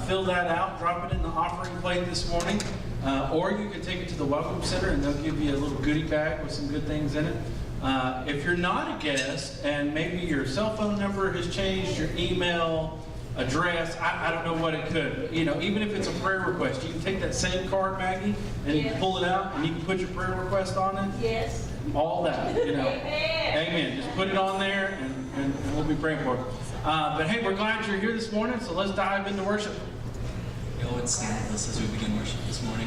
fill that out, drop it in the offering plate this morning, or you can take it to the Welcome Center and they'll give you a little goodie bag with some good things in it. If you're not a guest and maybe your cell phone number has changed, your email address, I don't know what it could, but even if it's a prayer request, you can take that same card, Maggie, and you can pull it out and you can put your prayer request on it. Yes. All that, Amen. Just put it on there and we'll be praying for it. But hey, we're glad you're here this morning, so let's dive into worship. Y'all would stand with us as we begin worship this morning.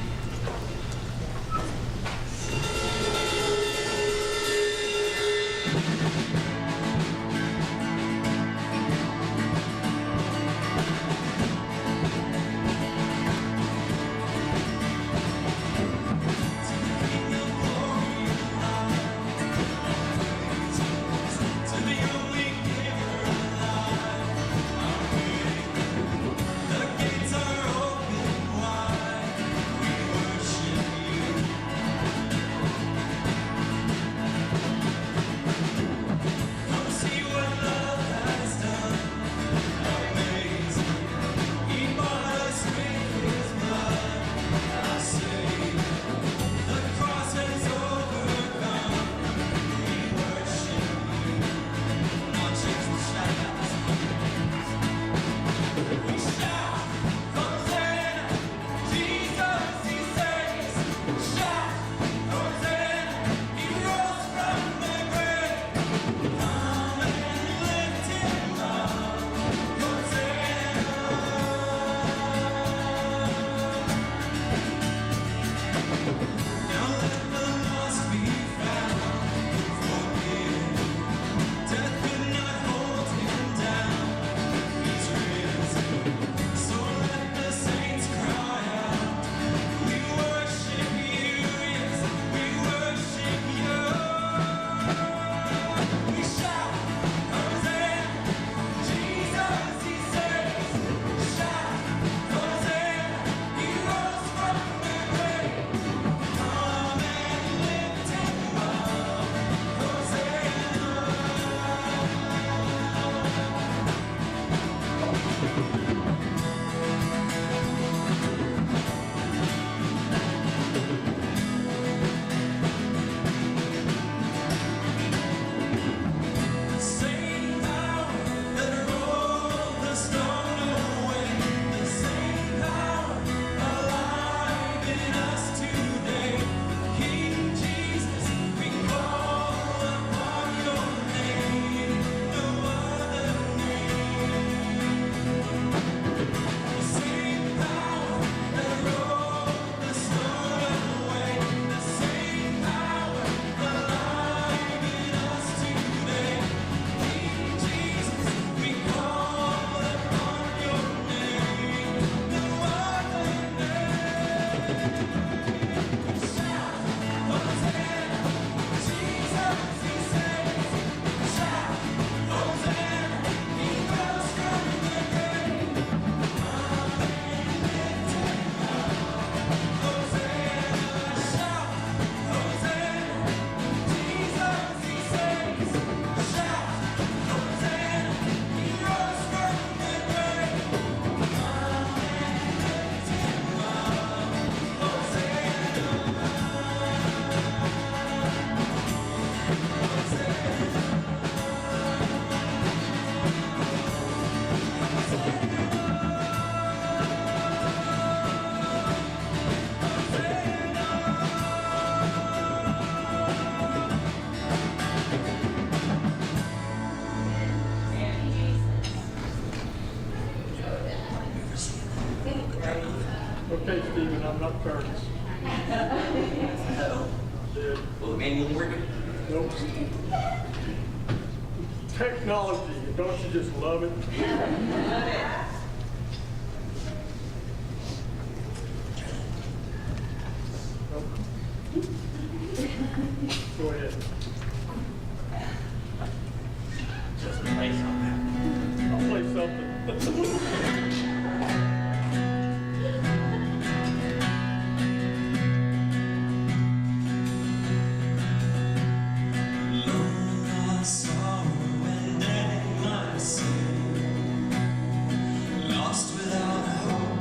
Okay, Stephen, I'm not Curtis. Will the manual work? Nope. Technology, don't you just love it? Nope. Go ahead. Just play something. I'll play something. Lost without hope.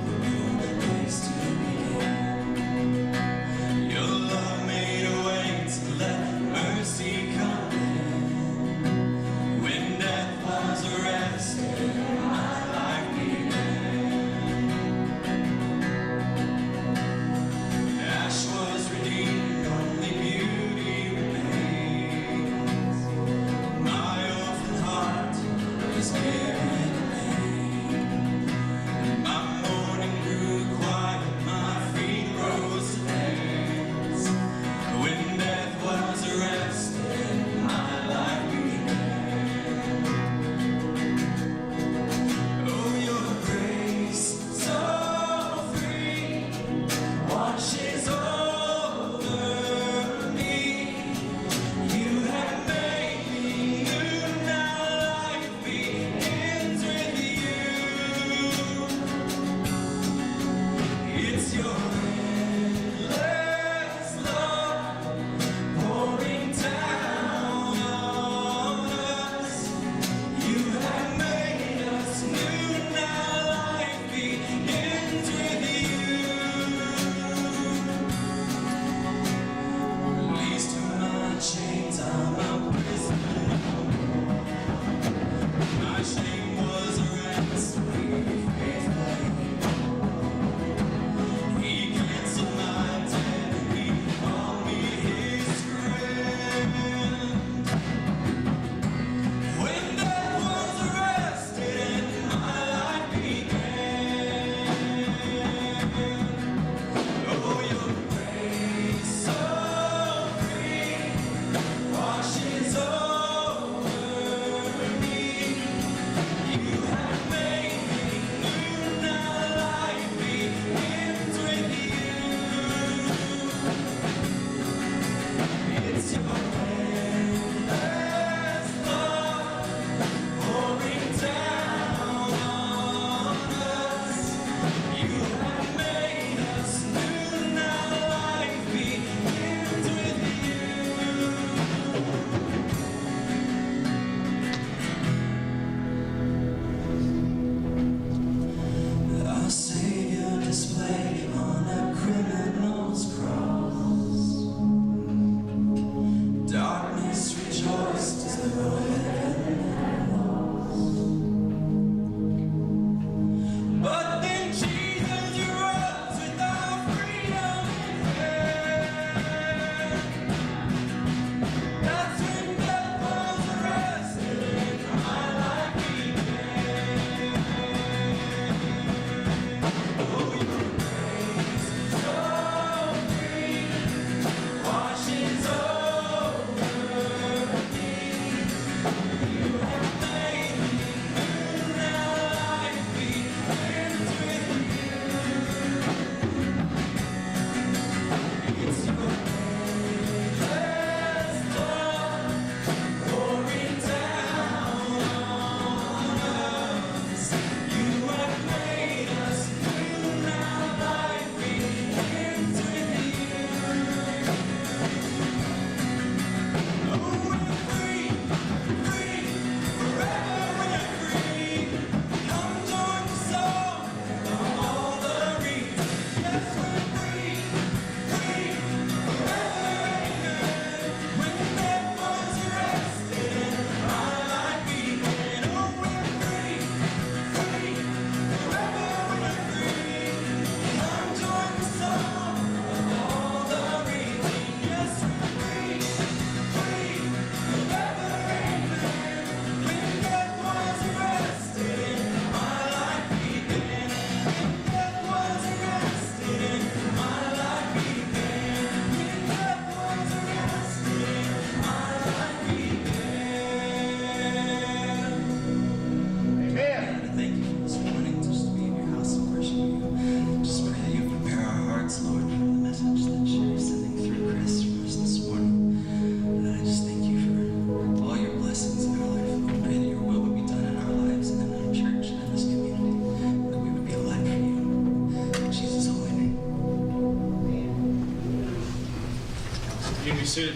seated.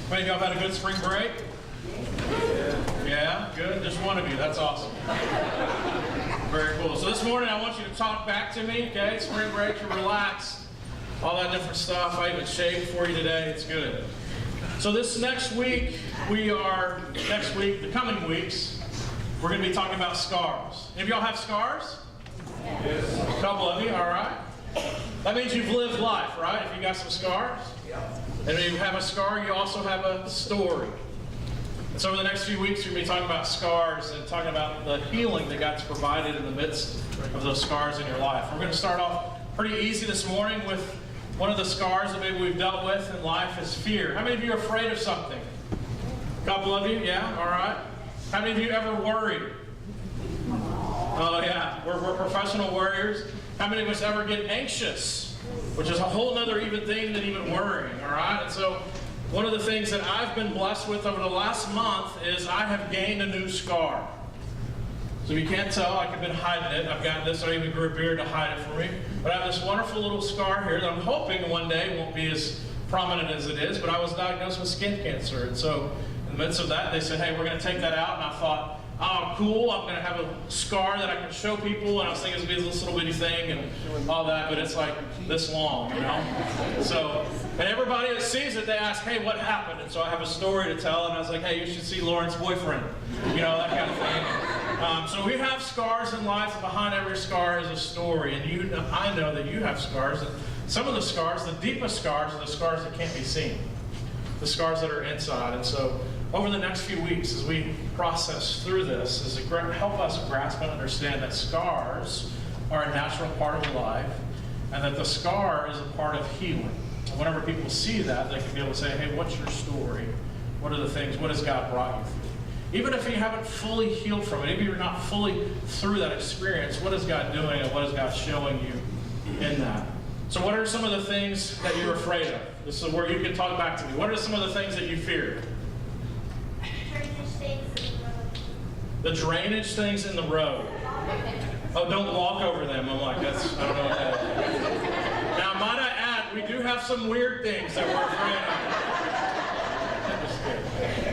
Wait, y'all had a good spring break? Yeah, good. Just one of you. That's awesome. Very cool. So this morning I want you to talk back to me, okay? Spring break, to relax, all that different stuff. I even shaved for you today. It's good. So this next week, the coming weeks, we're going to be talking about scars. Any of y'all have scars? Yes. A couple of you, all right. That means you've lived life, right? If you got some scars. And if you have a scar, you also have a story. And so over the next few weeks, we're going to be talking about scars and talking about the healing that God's provided in the midst of those scars in your life. We're going to start off pretty easy this morning with one of the scars that maybe we've dealt with in life is fear. How many of you are afraid of something? A couple of you, yeah, all right. How many of you ever worried? Oh yeah, we're professional worriers. How many of us ever get anxious? Which is a whole other even thing than even worrying, all right? And so one of the things that I've been blessed with over the last month is I have gained a new scar. So if you can't tell, I've been hiding it. I've got this. I even grew a beard to hide it for me. But I have this wonderful little scar here that I'm hoping one day won't be as prominent as it is. But I was diagnosed with skin cancer. And so in the midst of that, they said, hey, we're going to take that out. And I thought, oh, cool, I'm going to have a scar that I can show people. And I was thinking it's going to be this little bitty thing and all that. But it's like this long, you know? So, and everybody that sees it, they ask, hey, what happened? And so I have a story to tell. And I was like, hey, you should see Lauren's boyfriend. You know, that kind of thing. So we have scars in life, and behind every scar is a story. And I know that you have scars. And some of the scars, the deepest scars, are the scars that can't be seen. The scars that are inside. And so over the next few weeks, as we process through this, is to help us grasp and understand that scars are a natural part of life, and that the scar is a part of healing. And whenever people see that, they can be able to say, hey, what's your story? What are the things? What has God brought you through? Even if you haven't fully healed from it, even if you're not fully through that experience, what is God doing and what is God showing you in that? So what are some of the things that you're afraid of? This is where you can talk back to me. What are some of the things that you fear? Drainage things in the road. The drainage things in the road. Oh, don't walk over them. I'm like, I don't know what that is. Now, might I add, we do have some weird things that we're afraid of.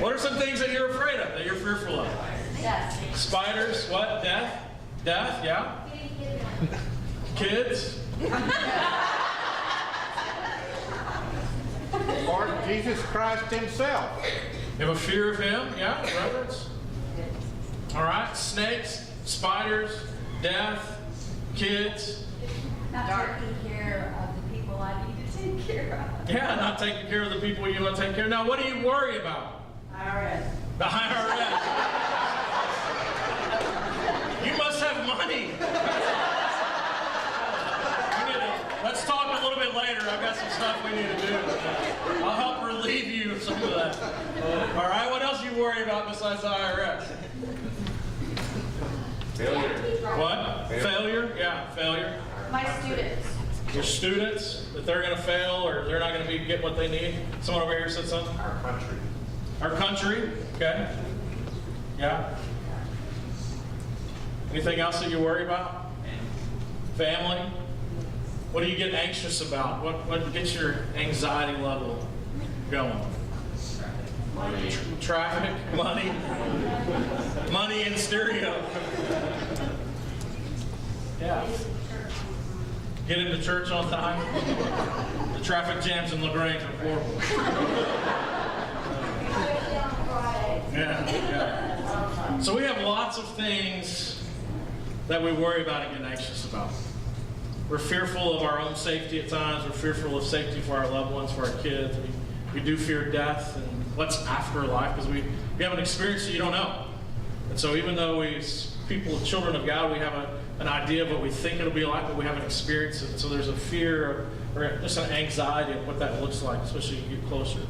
What are some things that you're afraid of, that you're fearful of? Death. Spiders, what? Death? Death, yeah? Kids? Or Jesus Christ himself. You have a fear of him? Yeah, reverence? All right, snakes, spiders, death, kids. Not taking care of the people I need to take care of. Yeah, not taking care of the people you want to take care of. Now, what do you worry about? IRS. The IRS. You must have money. Let's talk a little bit later. I've got some stuff we need to do. I'll help relieve you of some of that. All right, what else you worry about besides the IRS? Failure. What? Failure? Yeah, failure. My students. Your students, that they're going to fail or they're not going to get what they need. Someone over here said something? Our country. Our country, okay. Yeah. Anything else that you worry about? Family? What do you get anxious about? What gets your anxiety level going? Money. Traffic, money, money in stereo. Yeah. Get into church on time. The traffic jams in Grange are horrible. Yeah. So we have lots of things that we worry about and get anxious about. We're fearful of our own safety at times. We're fearful of safety for our loved ones, for our kids. We do fear death and what's after life because we have an experience that you don't know. And so even though we, people, children of God, we have an idea of what we think it'll be like, but we haven't experienced it. And so there's a fear or just an anxiety of what that looks like, especially as you get closer.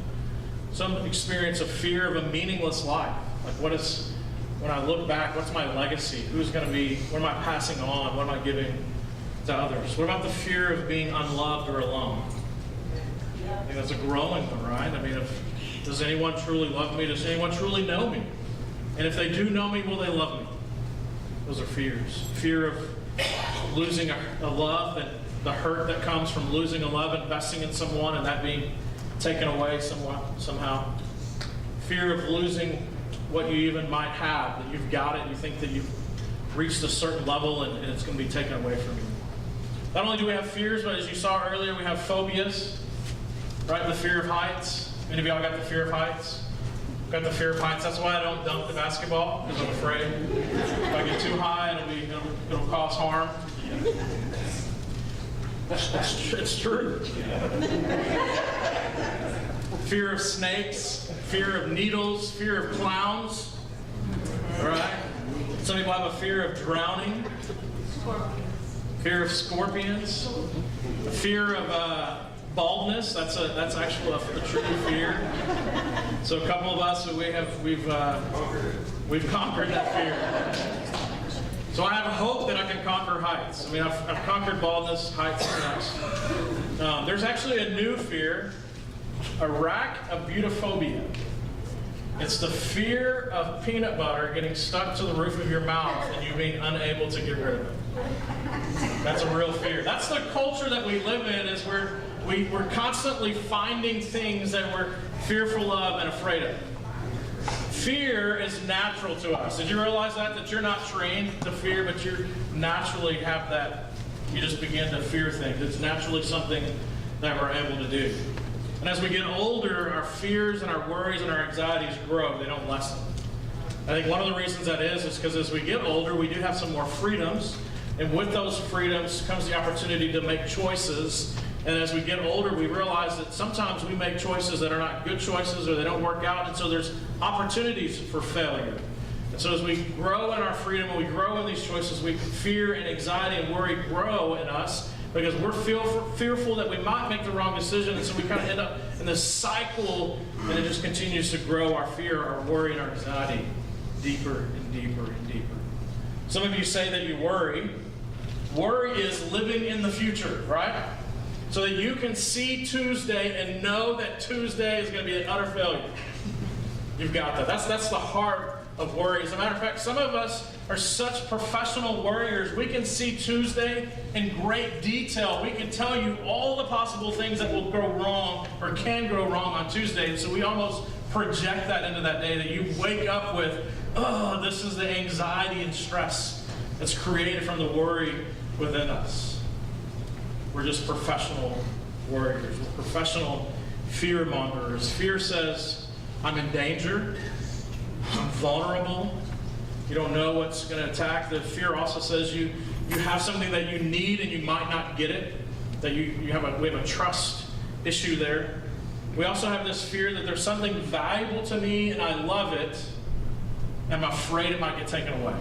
Some experience a fear of a meaningless life. Like when I look back, what's my legacy? Who's going to be, what am I passing on? What am I giving to others? What about the fear of being unloved or alone? I think that's a growing one, right? I mean, does anyone truly love me? Does anyone truly know me? And if they do know me, will they love me? Those are fears. Fear of losing a love, and the hurt that comes from losing a love, investing in someone, and that being taken away somehow. Fear of losing what you even might have, that you've got it, you think that you've reached a certain level, and it's going to be taken away from you. Not only do we have fears, but as you saw earlier, we have phobias, right? The fear of heights. Many of y'all got the fear of heights? Got the fear of heights. That's why I don't dunk the basketball, because I'm afraid. If I get too high, it'll cause harm. It's true. Fear of snakes, fear of needles, fear of clowns. All right? Some people have a fear of drowning. Fear of scorpions. A fear of baldness. That's actually a true fear. So a couple of us, we've conquered that fear. So I have a hope that I can conquer heights. I mean, I've conquered baldness, heights, and there's actually a new fear, arachnophobia. It's the fear of peanut butter getting stuck to the roof of your mouth and you being unable to get rid of it. That's a real fear. That's the culture that we live in, is we're constantly finding things that we're fearful of and afraid of. Fear is natural to us. Did you realize that you're not trained to fear, but you naturally have that? You just begin to fear things. It's naturally something that we're able to do. And as we get older, our fears and our worries and our anxieties grow. They don't lessen. I think one of the reasons that is because as we get older, we do have some more freedoms. And with those freedoms comes the opportunity to make choices. And as we get older, we realize that sometimes we make choices that are not good choices or they don't work out. And so there's opportunities for failure. And so as we grow in our freedom and we grow in these choices, fear and anxiety and worry grow in us because we're fearful that we might make the wrong decision. And so we kind of end up in this cycle, and it just continues to grow our fear, our worry, and our anxiety deeper and deeper and deeper. Some of you say that you worry. Worry is living in the future, right? So that you can see Tuesday and know that Tuesday is going to be an utter failure. You've got that. That's the heart of worry. As a matter of fact, some of us are such professional worriers. We can see Tuesday in great detail. We can tell you all the possible things that will go wrong or can go wrong on Tuesday. And so we almost project that into that day, that you wake up with, oh, this is the anxiety and stress that's created from the worry within us. We're just professional warriors. We're professional fear mongers. Fear says, I'm in danger. I'm vulnerable. You don't know what's going to attack. The fear also says you have something that you need and you might not get it. That we have a trust issue there. We also have this fear that there's something valuable to me and I love it, and I'm afraid it might get taken away.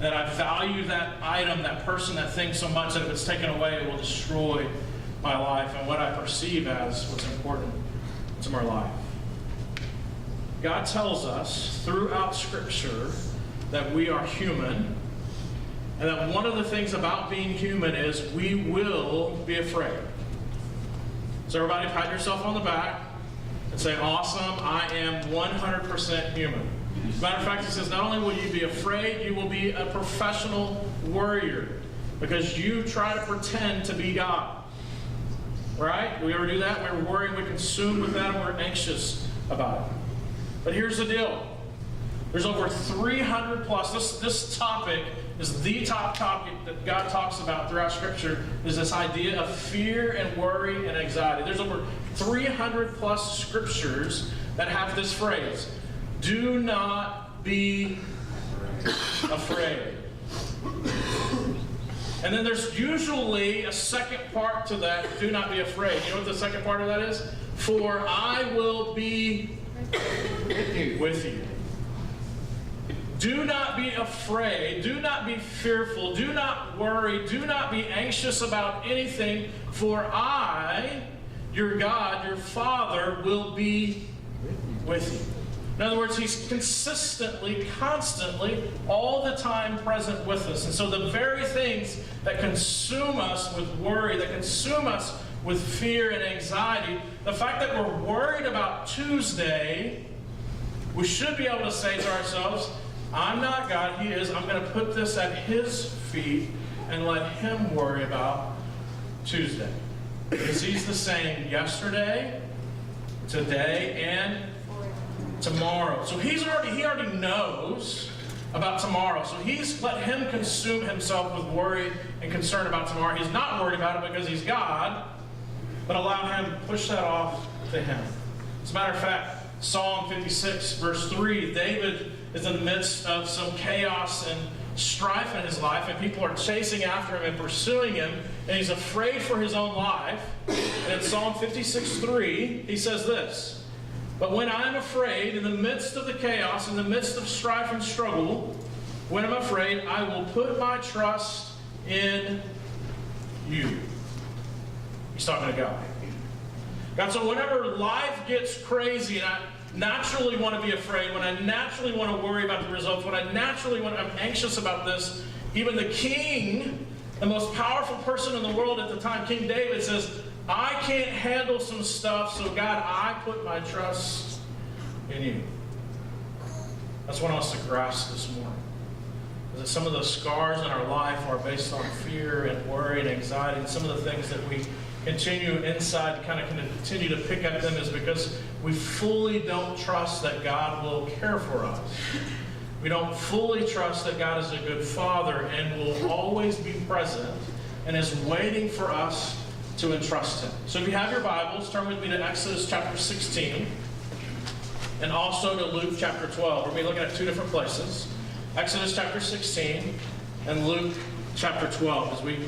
That I value that item, that person, that thing so much that if it's taken away, it will destroy my life and what I perceive as what's important to my life. God tells us throughout Scripture that we are human, and that one of the things about being human is we will be afraid. So everybody pat yourself on the back and say, awesome, I am 100% human. As a matter of fact, it says not only will you be afraid, you will be a professional warrior because you try to pretend to be God. Right? We ever do that? We're worried, we're consumed with that, and we're anxious about it. But here's the deal. There's over 300 plus. This topic is the top topic that God talks about throughout Scripture, is this idea of fear and worry and anxiety. There's over 300 plus scriptures that have this phrase, do not be afraid. And then there's usually a second part to that, do not be afraid. You know what the second part of that is? For I will be with you. Do not be afraid. Do not be fearful. Do not worry. Do not be anxious about anything. For I, your God, your Father, will be with you. In other words, He's consistently, constantly, all the time present with us. And so the very things that consume us with worry, that consume us with fear and anxiety, the fact that we're worried about Tuesday, we should be able to say to ourselves, I'm not God, He is. I'm going to put this at His feet and let Him worry about Tuesday. Because He's the same yesterday, today, and tomorrow. So He already knows about tomorrow. So He's let Him consume Himself with worry and concern about tomorrow. He's not worried about it because He's God, but allow Him to push that off to Him. As a matter of fact, Psalm 56, verse 3, David is in the midst of some chaos and strife in his life, and people are chasing after him and pursuing him, and he's afraid for his own life. And in Psalm 56:3, he says this, but when I am afraid, in the midst of the chaos, in the midst of strife and struggle, when I'm afraid, I will put my trust in you. He's talking to God. God, so whenever life gets crazy and I naturally want to be afraid, when I naturally want to worry about the results, when I'm anxious about this, even the king, the most powerful person in the world at the time, King David, says, I can't handle some stuff, so God, I put my trust in you. That's what I want us to grasp this morning. Is that some of the scars in our life are based on fear and worry and anxiety, and some of the things that we continue inside to kind of continue to pick at them is because we fully don't trust that God will care for us. We don't fully trust that God is a good Father and will always be present and is waiting for us to entrust Him. So if you have your Bibles, turn with me to Exodus chapter 16 and also to Luke chapter 12. We're going to be looking at two different places. Exodus chapter 16 and Luke chapter 12 as we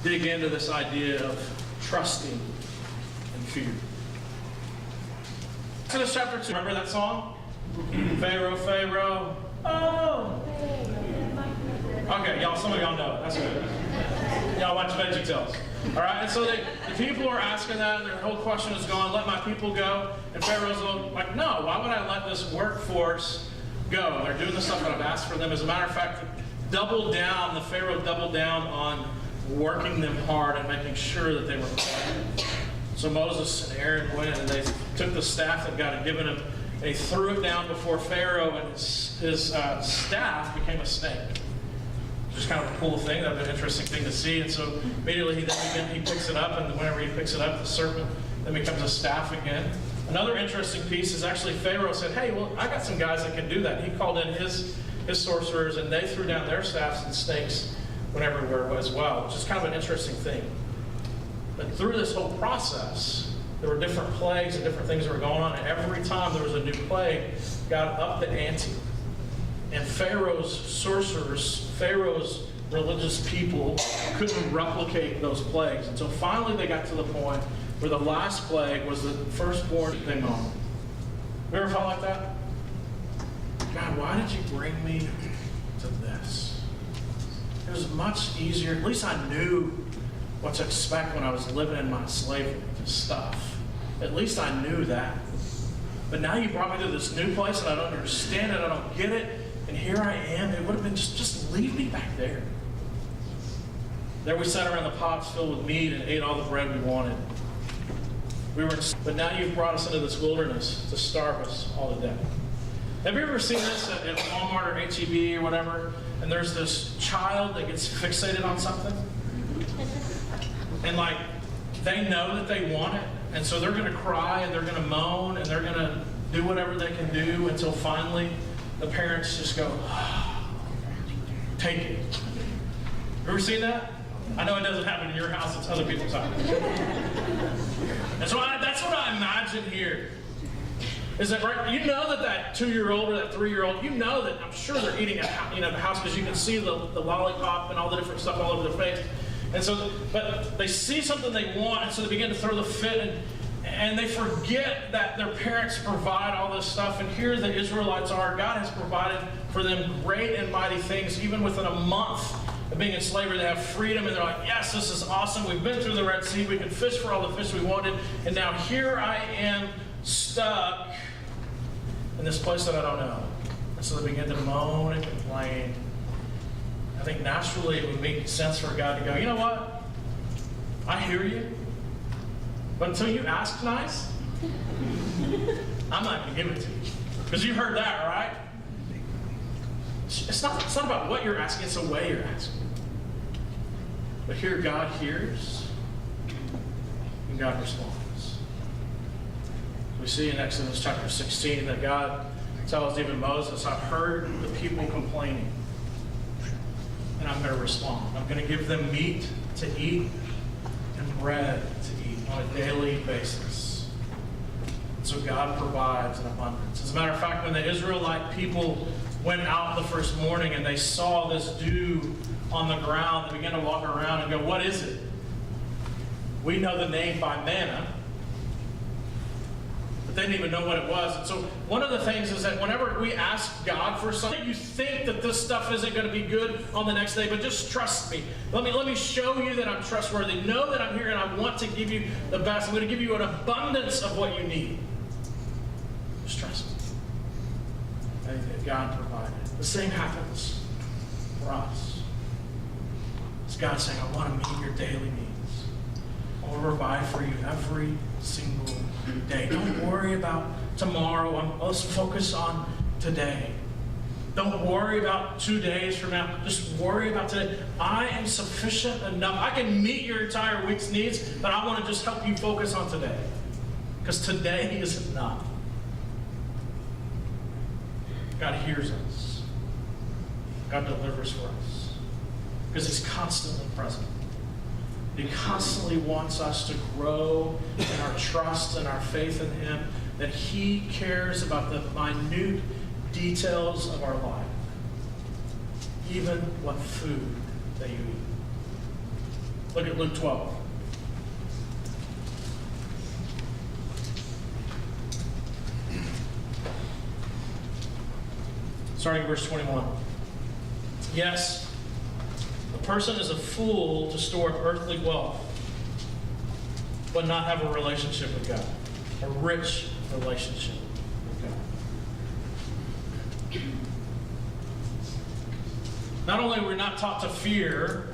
dig into this idea of trusting and fear. Exodus chapter 2, remember that song? Pharaoh, Pharaoh, oh! Okay, y'all, some of y'all know it. That's good. Y'all watch VeggieTales. All right, and so the people are asking that, and their whole question is going, let my people go. And Pharaoh's like, no, why would I let this workforce go? And they're doing the stuff that I've asked for them. As a matter of fact, the Pharaoh doubled down on working them hard and making sure that they were prepared. So Moses and Aaron went and they took the staff that God had given him and he threw it down before Pharaoh, and his staff became a snake. Just kind of a cool thing. That'd be an interesting thing to see. And so immediately he picks it up, and whenever he picks it up, the serpent then becomes a staff again. Another interesting piece is actually Pharaoh said, hey, well, I got some guys that can do that. He called in his sorcerers, and they threw down their staffs, and snakes went everywhere as well, which is kind of an interesting thing. But through this whole process, there were different plagues and different things that were going on, and every time there was a new plague, God upped the ante. And Pharaoh's sorcerers, Pharaoh's religious people couldn't replicate those plagues. Until finally they got to the point where the last plague was the firstborn thing on. You ever felt like that? God, why did you bring me to this? It was much easier. At least I knew what to expect when I was living in my slavery to stuff. At least I knew that. But now you brought me to this new place and I don't understand it, I don't get it. And here I am. It would have been just leave me back there. There we sat around the pots filled with meat and ate all the bread we wanted. But now you've brought us into this wilderness to starve us all to death. Have you ever seen this at Walmart or H-E-B or whatever? And there's this child that gets fixated on something. And like, they know that they want it. And so they're going to cry and they're going to moan and they're going to do whatever they can do until finally the parents just go, take it. You ever seen that? I know it doesn't happen in your house, it's other people's house. And so that's what I imagine here. Is that right? You know that 2-year-old or that 3-year-old, you know that I'm sure they're eating at the house because you can see the lollipop and all the different stuff all over their face. And so, but they see something they want, and so they begin to throw the fit, and they forget that their parents provide all this stuff. And here the Israelites are. God has provided for them great and mighty things. Even within a month of being in slavery, they have freedom, and they're like, yes, this is awesome. We've been through the Red Sea. We can fish for all the fish we wanted. And now here I am stuck in this place that I don't know. And so they begin to moan and complain. I think naturally it would make sense for God to go, you know what? I hear you. But until you ask nice, I'm not going to give it to you. Because you heard that, right? It's not about what you're asking, it's the way you're asking. But here God hears and God responds. We see in Exodus chapter 16 that God tells even Moses, I've heard the people complaining. And I'm going to respond. I'm going to give them meat to eat and bread to eat on a daily basis. And so God provides an abundance. As a matter of fact, when the Israelite people went out the first morning and they saw this dew on the ground, they began to walk around and go, what is it? We know the name by manna. But they didn't even know what it was. And so one of the things is that whenever we ask God for something, you think that this stuff isn't going to be good on the next day, but just trust me. Let me show you that I'm trustworthy. Know that I'm here and I want to give you the best. I'm going to give you an abundance of what you need. Just trust me. And God provided. The same happens for us. It's God saying, I want to meet your daily needs. I will provide for you every single day. Don't worry about tomorrow. Let's focus on today. Don't worry about 2 days from now. Just worry about today. I am sufficient enough. I can meet your entire week's needs, but I want to just help you focus on today. Because today is enough. God hears us. God delivers for us. Because He's constantly present. He constantly wants us to grow in our trust and our faith in Him, that He cares about the minute details of our life, even what food that you eat. Look at Luke 12. Starting verse 21. Yes, a person is a fool to store up earthly wealth, but not have a relationship with God, a rich relationship with God. Not only are we not taught to fear,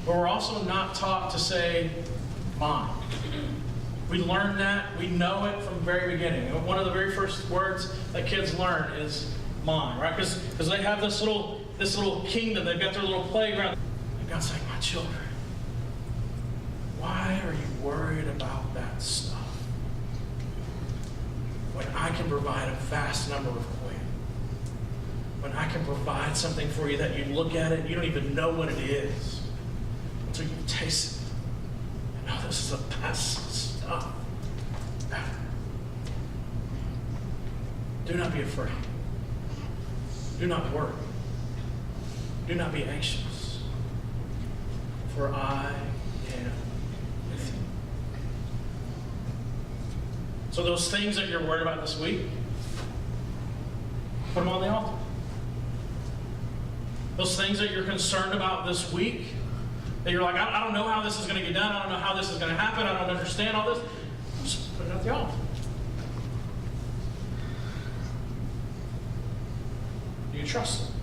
but we're also not taught to say, mine. We learn that, we know it from the very beginning. One of the very first words that kids learn is mine, right? Because they have this little kingdom, they've got their little playground. And God's like, my children, why are you worried about that stuff when I can provide a vast number of quail? When I can provide something for you that you look at it, you don't even know what it is until you taste it. And know this is the best stuff ever. Do not be afraid. Do not worry. Do not be anxious. For I am with you. So those things that you're worried about this week, put them on the altar. Those things that you're concerned about this week, that you're like, I don't know how this is going to get done. I don't know how this is going to happen. I don't understand all this. Just put it at the altar. Do you trust Him?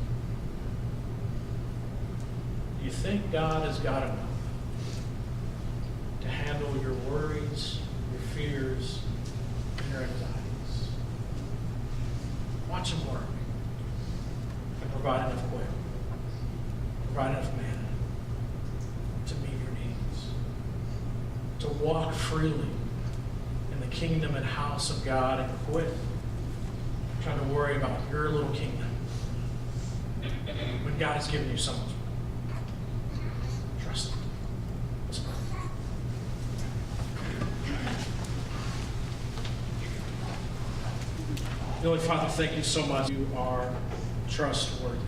Do you think God has got enough to handle your worries, your fears, and your anxieties? Watch Him work and provide enough quail. Provide enough manna to meet your needs. To walk freely in the kingdom and house of God and quit trying to worry about your little kingdom when God has given you so much. Trust Him. Let's pray. Heavenly Father, thank you so much. You are trustworthy.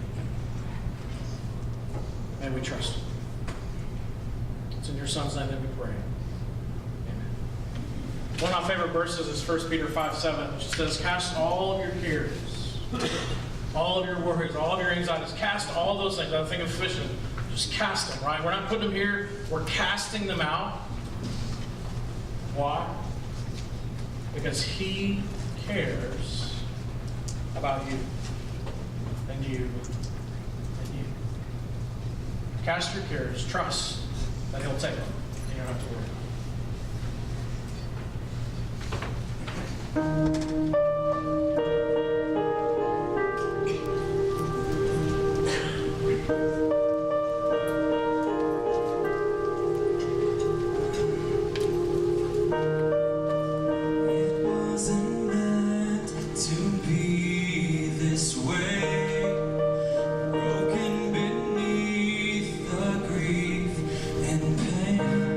And we trust you. It's in your Son's name that we pray. Amen. One of my favorite verses is 1 Peter 5:7, which says, cast all of your cares, all of your worries, all of your anxieties, cast all those things. I think of fishing. Just cast them, right? We're not putting them here. We're casting them out. Why? Because He cares about you and you. Cast your cares, trust that He'll take them, and you don't have to worry. It wasn't meant to be this way. Broken beneath the grief and pain.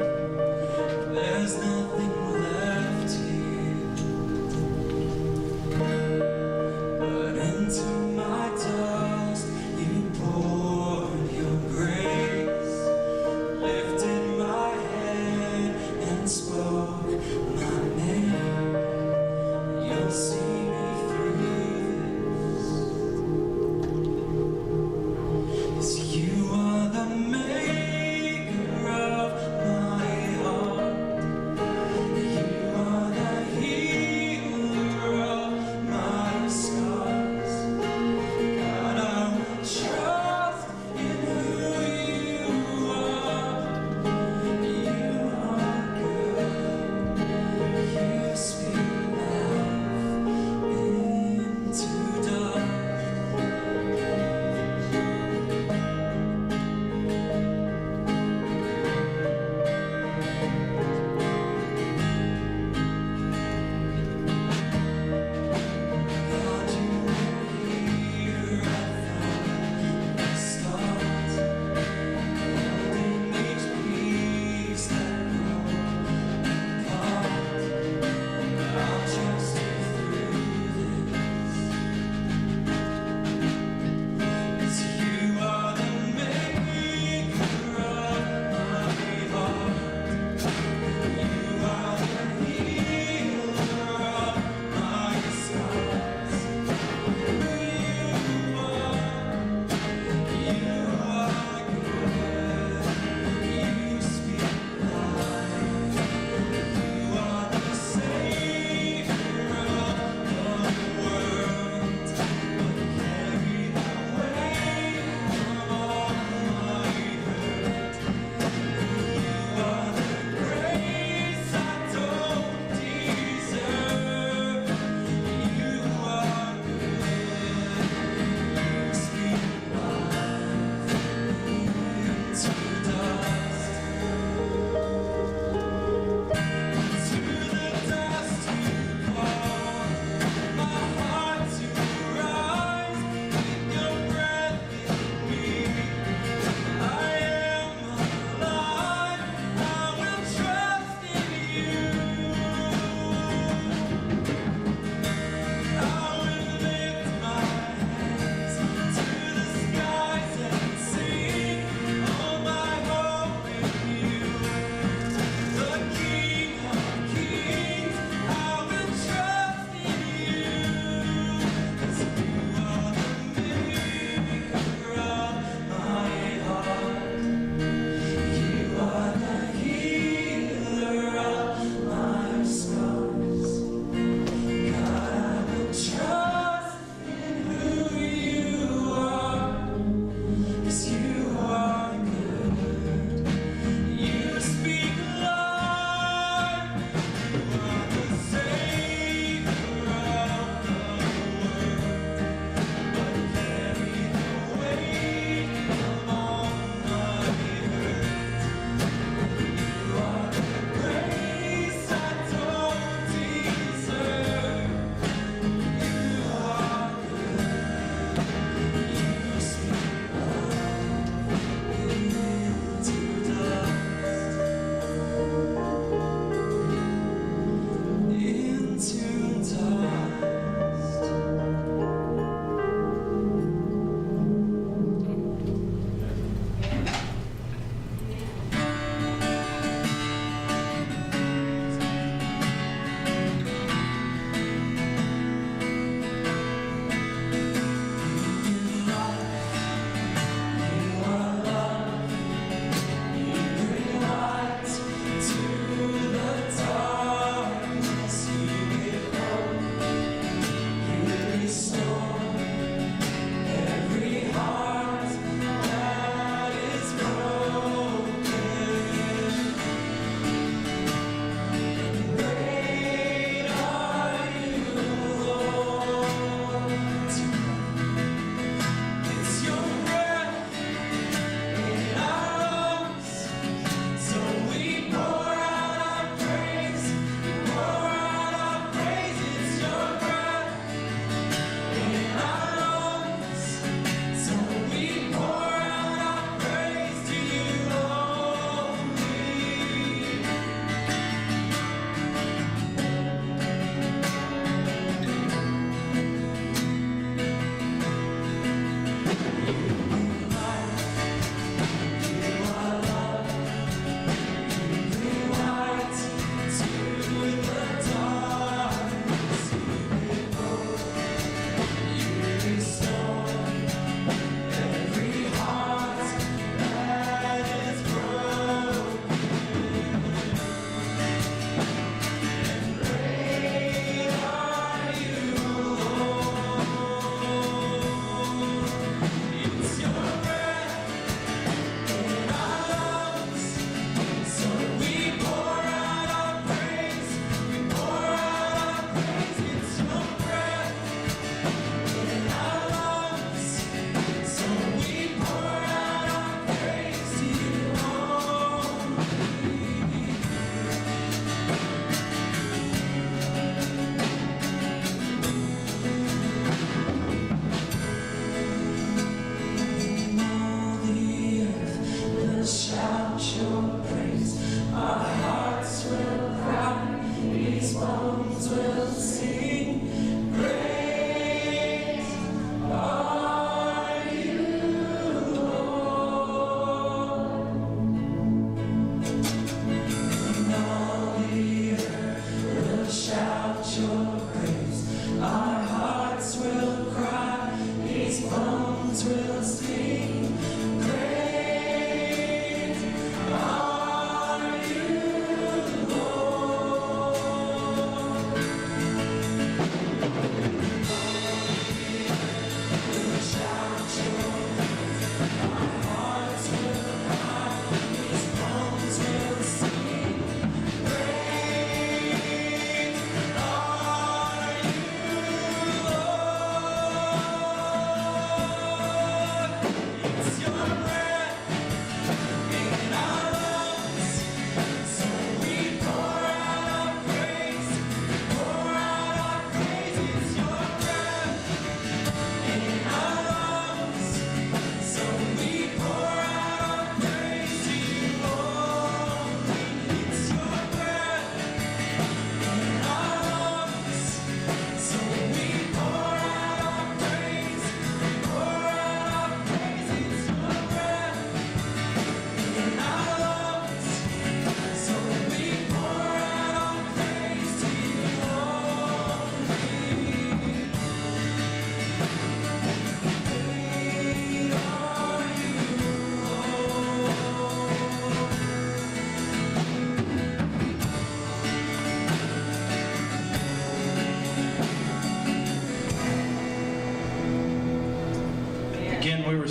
There's nothing left here.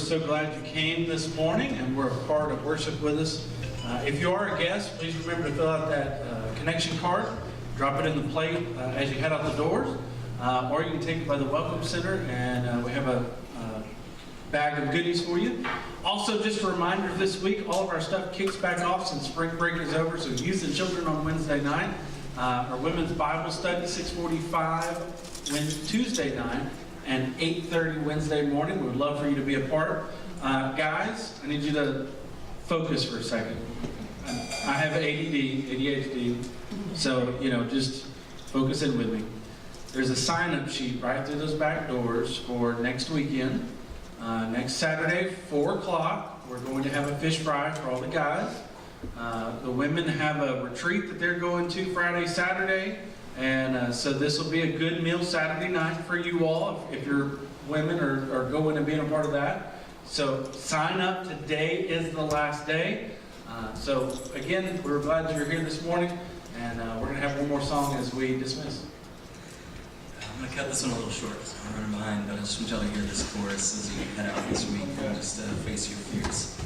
so glad you came this morning and were a part of worship with us. If you are a guest, please remember to fill out that connection card. Drop it in the plate as you head out the doors. Or you can take it by the Welcome Center, and we have a bag of goodies for you. Also, just a reminder, this week, all of our stuff kicks back off since spring break is over. So youth and children on Wednesday night. Our women's Bible study, 6:45 Tuesday night, and 8:30 Wednesday morning. We would love for you to be a part. Guys, I need you to focus for a second. I have ADHD, so, just focus in with me. There's a sign-up sheet right through those back doors for next weekend. Next Saturday, 4 o'clock, we're going to have a fish fry for all the guys. The women have a retreat that they're going to Friday, Saturday, and so this will be a good meal Saturday night for you all if your women are going and being a part of that. So sign up. Today is the last day. So again, we're glad that you're here this morning, and we're going to have one more song as we dismiss. I'm going to cut this one a little short because I'm running behind, but I just want y'all to hear this chorus as you head out this week and just face your fears.